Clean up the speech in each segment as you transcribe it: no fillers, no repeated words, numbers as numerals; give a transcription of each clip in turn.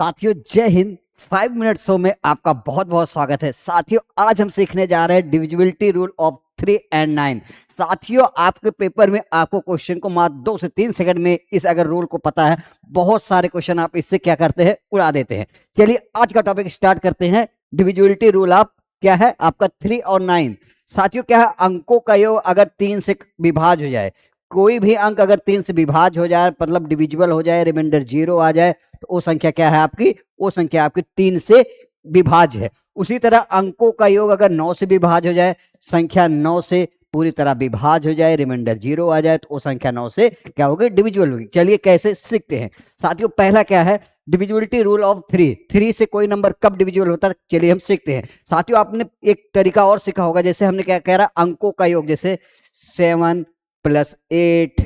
साथियों जय Hind. 5 minute show में आपका बहुत बहुत स्वागत है। साथियों आज हम सीखने जा रहे हैं डिविजिबिलिटी रूल ऑफ 3 एंड 9। साथियों आपके पेपर में आपको क्वेश्चन को मात्र 2 से 3 सेकंड में इस अगर रूल को पता है, बहुत सारे क्वेश्चन आप इससे क्या करते हैं, उड़ा देते हैं। चलिए आज का टॉपिक स्टार्ट करते हैं। डिविजिबिलिटी रूल आप क्या है आपका 3 और 9। साथियों क्या है, अंकों का योग अगर 3 से विभाज्य हो जाए, कोई भी अंक अगर 3 से विभाज्य हो जाए मतलब डिविजिबल हो जाए, रिमाइंडर 0 आ जाए, तो वो संख्या क्या है आपकी, वो संख्या आपकी 3 से विभाज्य है। उसी तरह अंकों का योग अगर 9 से विभाज्य हो जाए, संख्या 9 से पूरी तरह विभाज्य हो जाए, रिमाइंडर 0 आ जाए, तो वो संख्या 9 से क्या होगी, डिविजिबल होगी। चलिए कैसे सीखते हैं। साथियों पहला क्या है, डिविजिबिलिटी रूल ऑफ 3। 3 से कोई नंबर कब डिविजिबल होता है, चलिए हम सीखते हैं। साथियों आपने एक तरीका और सीखा होगा, जैसे हमने क्या कह रहा, अंकों का योग, जैसे 7 + 8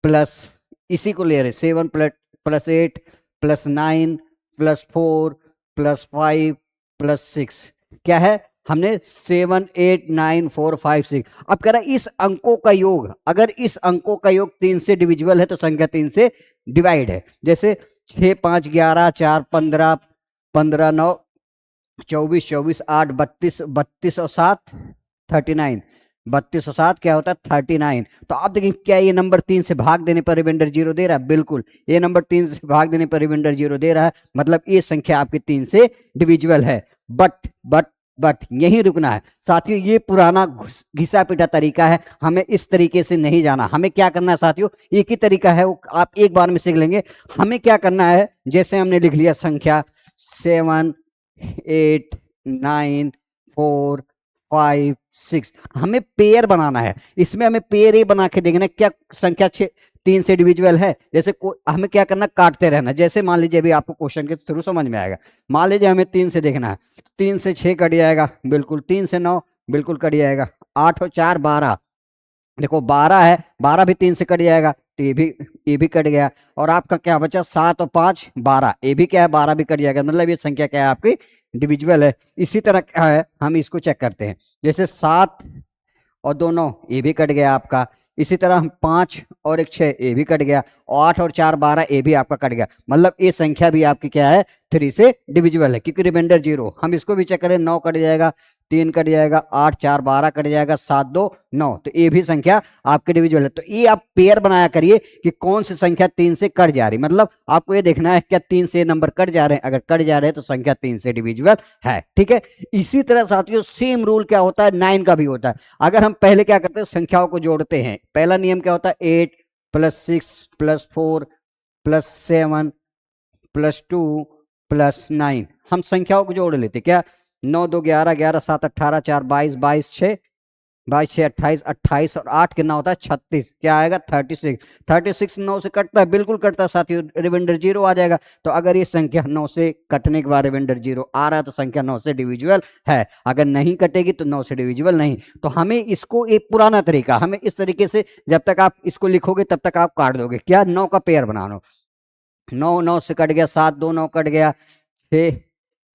प्लस, इसी को ले रहे 7 + 8 + 9 + 4 + 5 + 6, क्या है हमने 7 8 9 4 5 6। अब कह रहा है इस अंकों का योग, अगर इस अंकों का योग 3 से डिविजिबल है तो संख्या 3 से डिवाइड है। जैसे 6 5 11 4 15 15 9 24 24 8 32 32 और 7 39, 32 और 7 क्या होता है 39। तो आप देखें क्या ये नंबर 3 से भाग देने पर रिमाइंडर 0 दे रहा है, बिल्कुल ये नंबर 3 से भाग देने पर रिमाइंडर 0 दे रहा है, मतलब ये संख्या आपकी 3 से डिविजिबल है। बट यही रुकना है साथियों, ये पुराना घिसा पिटा तरीका है, हमें इस तरीके से नहीं जाना। हमें क्या करना है साथियों, एक ही तरीका है, वो आप एक बार में सीख लेंगे। हमें क्या करना है, जैसे हमने लिख लिया संख्या 7 8 9 4 5 6, हमें पेयर बनाना है। इसमें हमें पेयर ही बना के देखना क्या संख्या 3 से डिविजिबल है। जैसे हमें क्या करना, काटते रहना। जैसे मान लीजिए अभी आपको क्वेश्चन के थ्रू समझ में आएगा। मान लीजिए हमें 3 से देखना है, 3 से 6 कट जाएगा, बिल्कुल 3 से 9 बिल्कुल कट जाएगा, 8 और 4 12, देखो 12 है, 12 भी 3 से कट जाएगा, तो ये भी कट गया। और आपका क्या बचा, 7 और 5 12, ये भी क्या है 12 भी कट जाएगा, मतलब ये संख्या क्या है आपकी डिविजिबल है। इसी तरह क्या है, हम इसको चेक करते हैं। जैसे 7 और 2 9, ये भी कट गया आपका। इसी तरह हम 5 और 1 6, ये भी कट गया। और 8 और 4 12, ये भी आपका कट गया, मतलब ये संख्या भी आपकी क्या है 3 से डिविजिबल है, क्योंकि रिमाइंडर 0। हम इसको भी चेक करें, 9 कट जाएगा, 3 कट जाएगा, 8 4 12 कट जाएगा, 7 2 9, तो ये भी संख्या आपके डिविजिबल है। तो ये आप पेयर बनाया करिए कि कौन सी संख्या 3 से कट जा रही, मतलब आपको ये देखना है क्या 3 से नंबर कट जा रहे हैं, अगर कट जा रहे हैं तो संख्या 3 से डिविजिबल है, ठीक है। इसी तरह साथियों सेम रूल क्या होता है 9 का भी होता है। अगर हम पहले क्या करते हैं, संख्याओं को जोड़ते हैं। पहला नियम क्या होता है, 8 + 6 + 4 + 7 + 2 + 9, हम संख्याओं को जोड़ लेते क्या, 9 2 11 11 7 18 4 22 22 6 22 6 28 28 और 8 कितना होता है 36, क्या आएगा 36। 36 9 से कटता है, बिल्कुल कटता है साथियों, रिमाइंडर 0 आ जाएगा। तो अगर ये संख्या 9 से कटने के बाद रिमाइंडर 0 आ रहा है तो संख्या 9 से डिविजिबल है, अगर नहीं कटेगी तो 9 से डिविजिबल नहीं। तो हमें इसको, एक पुराना तरीका, हमें इस तरीके से जब तक आप इसको लिखोगे तब तक आप काट दोगे, क्या 9 का पेयर बनाना। 9 9 से कट गया, 7 2 9 कट गया, 6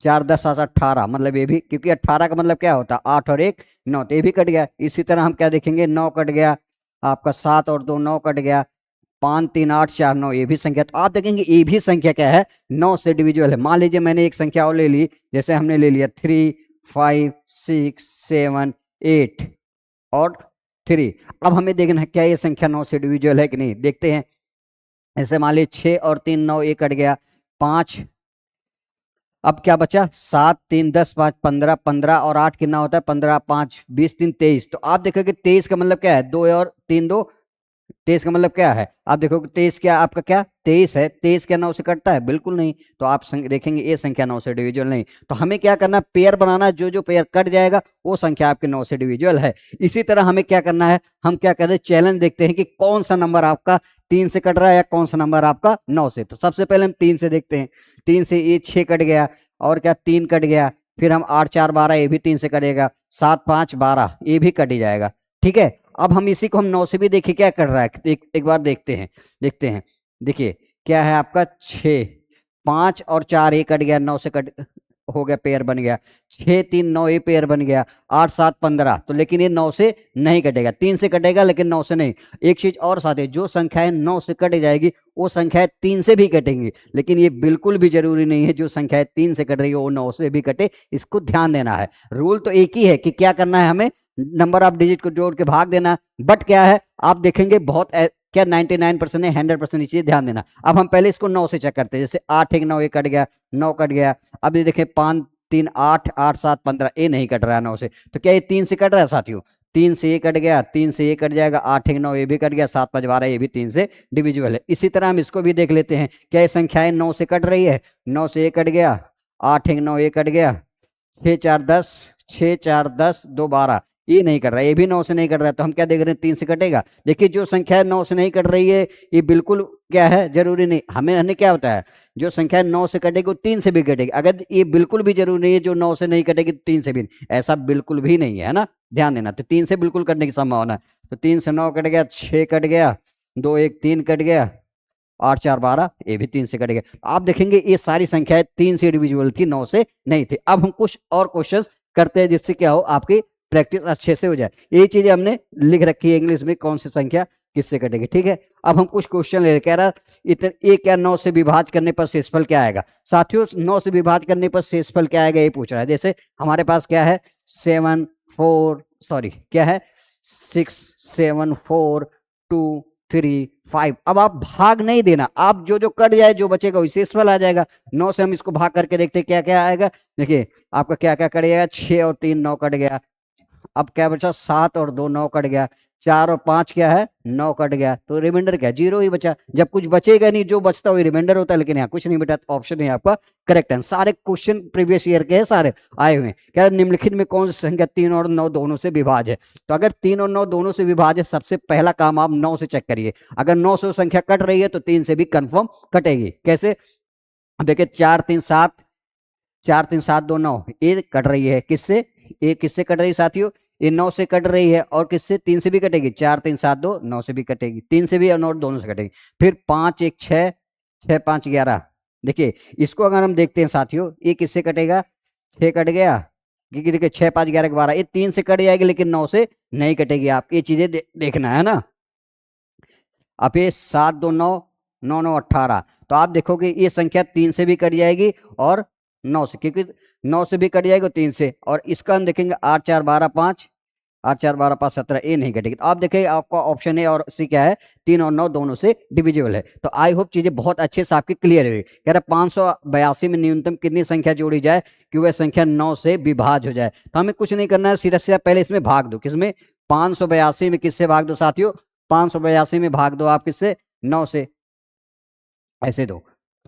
4 10 7 18, मतलब ये भी, क्योंकि 18 का मतलब क्या होता है 8 और 1 9, तो ये भी कट गया। इसी तरह हम क्या देखेंगे, 9 कट गया आपका, 7 और 2 9 कट गया, 5 3 8 4 9, ये भी संख्या। तो आप देखेंगे ये भी संख्या क्या है 9 से डिविजिबल है। मान लीजिए मैंने एक संख्या और ले ली, जैसे हमने ले लिया 3 5 6 7 8 और 3। अब हमें देखना है क्या ये संख्या 9 से डिविजिबल है कि नहीं, देखते हैं। ऐसे मान लीजिए 6 और 3 9, ये कट गया, 5, अब क्या बचा, 7 3 10 5 15, 15 और 8 कितना होता है 15 5 20 3 23। तो आप देखोगे 23 का मतलब क्या है, 2 और 3 2, 23 का मतलब क्या है, आप देखो 23 क्या आपका क्या 23 है, 23 क्या 9 से कटता है, बिल्कुल नहीं। तो आप देखेंगे ये संख्या 9 से डिविजिबल नहीं। तो हमें क्या करना है, पेयर बनाना है, जो जो पेयर कट जाएगा वो संख्या आपके 9 से डिविजिबल है। इसी तरह हमें क्या करना है, हम क्या कर रहे हैं, चैलेंज देखते हैं कि कौन सा नंबर आपका 3 से कट रहा है या कौन सा नंबर आपका 9 से। तो सबसे पहले हम 3 से देखते हैं, 3 से ये 6 कट गया, और क्या 3 कट गया, फिर हम 8 4 12, ये भी 3 से कटेगा, 7 5 12, ये भी कट ही जाएगा, ठीक है। अब हम इसी को हम 9 से भी देखिए क्या कर रहा है, एक बार देखते हैं। देखिए क्या है आपका 6 5 और 4, ये कट गया, 9 से कट हो गया, पेयर बन गया, 6 3 9 ये पेयर बन गया, 8 7 15। तो लेकिन ये 9 से नहीं कटेगा, 3 से कटेगा लेकिन 9 से नहीं। एक चीज और साथ है, जो संख्याएं 9 से कट जाएगी वो संख्याएं 3 से भी कटेंगी, लेकिन ये बिल्कुल भी जरूरी नहीं है जो संख्याएं 3 से कट रही है वो 9 से भी कटे। इसको ध्यान देना है। रूल तो एक ही है कि क्या करना है, हमें नंबर ऑफ डिजिट को जोड़ के भाग देना। बट क्या है, आप देखेंगे बहुत क्या 99% है, 100% चीज ध्यान देना। अब हम पहले इसको 9 से चेक करते हैं। जैसे 8 1 9 ये कट गया, 9 कट गया। अब ये देखें 5 3 8 8 7 15 ये नहीं कट रहा है 9 से, तो क्या ये 3 से कट रहा है साथियों? 3 से ये कट गया, 3 से ये कट जाएगा, 8 1 9 ये भी कट गया, 7 5 12 ये भी 3 से डिविजिबल है। इसी तरह हम इसको भी देख लेते हैं, क्या ये संख्याएं 9 से कट रही है? 9 से ये कट गया, 8 1 9 ये कट गया, 6 4 10, 6 4 10 2 12 ये नहीं कर रहा है, ये भी 9 से नहीं कट रहा है। तो हम क्या देख रहे हैं, 3 से कटेगा। देखिए जो संख्या 9 से नहीं कट रही है ये बिल्कुल क्या है, जरूरी नहीं। हमें क्या होता है, जो संख्या 9 से कटेगी वो 3 से भी कटेगी। अगर ये बिल्कुल भी जरूरी नहीं है जो 9 से नहीं कटेगी तो 3 से भी नहीं, ऐसा बिल्कुल भी नहीं है ना, ध्यान देना। तो 3 से बिल्कुल कटने की संभावना है। तो 3 से 9 कट गया, 6 कट गया, 2 1 3 कट गया, 8 4 12 ये भी 3 से कटेगा। आप देखेंगे ये सारी संख्याएं 3 से डिविजिबल थी, 9 से नहीं थी। अब हम कुछ और क्वेश्चंस करते हैं जिससे क्या हो, आपकी प्रैक्टिस अच्छे से हो जाए। यही चीजें हमने लिख रखी है इंग्लिश में, कौन सी संख्या किससे कटेगी। ठीक है, अब हम कुछ क्वेश्चन ले, कह रहा इतने ये क्या 9 से विभाज्य करने पर शेषफल क्या आएगा। साथियों 9 से विभाज्य करने पर शेषफल क्या आएगा ये पूछ रहा है। जैसे हमारे पास क्या है 7 4 सॉरी क्या है 6 7 4 2 3 5। अब आप भाग नहीं देना, आप जो जो कट जाए जो बचेगा वही शेषफल आ जाएगा। 9 से हम इसको भाग करके देखते हैं क्या क्या आएगा। देखिए आपका क्या क्या कट जाएगा, 6 और 3 9 कट गया। अब क्या बचा, 7 और 2 9 कट गया, 4 और 5 क्या है 9 कट गया। तो रिमाइंडर क्या, 0 ही बचा। जब कुछ बचेगा नहीं, जो बचता वही रिमाइंडर होता है, लेकिन यहाँ कुछ नहीं बचा। ऑप्शन है आपका करेक्ट है। सारे क्वेश्चन प्रीवियस ईयर के हैं, सारे आए हुए हैं। क्या निम्नलिखित में कौन सी संख्या 3 और 9 दोनों से विभाज्य है। तो अगर 3 और 9 दोनों से विभाज्य है, सबसे पहला काम आप 9 से चेक करिए। अगर 9 से संख्या कट रही है तो 3 से भी कंफर्म कटेगी। कैसे, देखिए 4 3 7, 4 3 7 2 9 ये कट रही है। किससे, ये किससे कट रही है साथियों, ये 9 से कट रही है। और किससे, 3 से भी कटेगी। 4 3 7 2 9 से भी कटेगी, 3 से भी और 9 दोनों से कटेगी। फिर 5 1 6, 6 5 11। देखिए इसको अगर हम देखते हैं साथियों, ये किससे कटेगा, 6 कट गया, क्योंकि देखिए 6 5 11 12 ये 3 से कट जाएगी लेकिन 9 से नहीं कटेगी। आप ये चीजें देखना है ना। अब ये 7 2 9 9 9 18। तो आप देखोगे ये संख्या 3 से भी कट जाएगी और 9 से, क्योंकि 9 से भी कट जाएगा 3 से। और इसका हम देखेंगे 8 4 12 5, 8 4 12 5 17 ये नहीं कटेगी। तो आप देखेंगे आपका ऑप्शन ए और सी क्या है, 3 और 9 दोनों से डिविजिबल है। तो आई होप चीजें बहुत अच्छे से आपकी क्लियर हुई। कह रहा 582 में न्यूनतम कितनी संख्या जोड़ी जाए कि वह संख्या 9 से विभाज्य हो जाए। तो हमें कुछ नहीं करना है, सीधा सीधा पहले इसमें भाग दो। किसमें, 582 में किससे भाग दो साथियों, 582 में भाग दो आप किससे, 9 से। ऐसे दो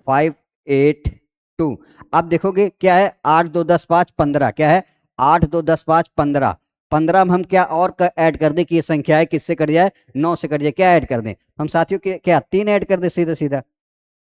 5 8 2। अब देखोगे क्या है, 8 2 10 5 15। क्या है, 8 2 10 5 15। 15 में हम क्या और ऐड कर दें कि ये संख्या है किससे कट जाए, 9 से कट जाए। क्या ऐड कर दें हम साथियों, क्या 3 ऐड कर दें सीधा सीधा।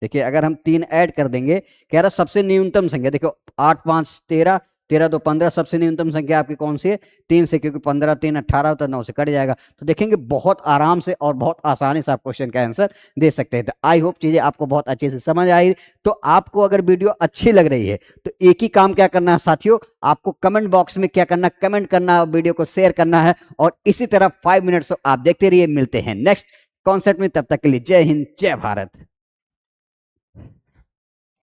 देखिए अगर हम 3 ऐड कर देंगे, कह रहा सबसे न्यूनतम संख्या देखो 8 5 13, 13 2 15। सबसे न्यूनतम संख्या आपकी कौन सी है, 3 से, क्योंकि 15 3 18 होता है, 9 से कट जाएगा। तो देखेंगे बहुत आराम से और बहुत आसानी से आप क्वेश्चन का आंसर दे सकते हैं। तो आई होप चीजें आपको बहुत अच्छे से समझ आई। तो आपको अगर वीडियो अच्छी लग रही है तो एक ही काम क्या करना है साथियों, आपको कमेंट बॉक्स में क्या करना, कमेंट करना, वीडियो को शेयर करना है। और इसी तरह 5 मिनट्स आप देखते रहिए। मिलते हैं नेक्स्ट कॉन्सेप्ट में, तब तक के लिए जय हिंद जय भारत।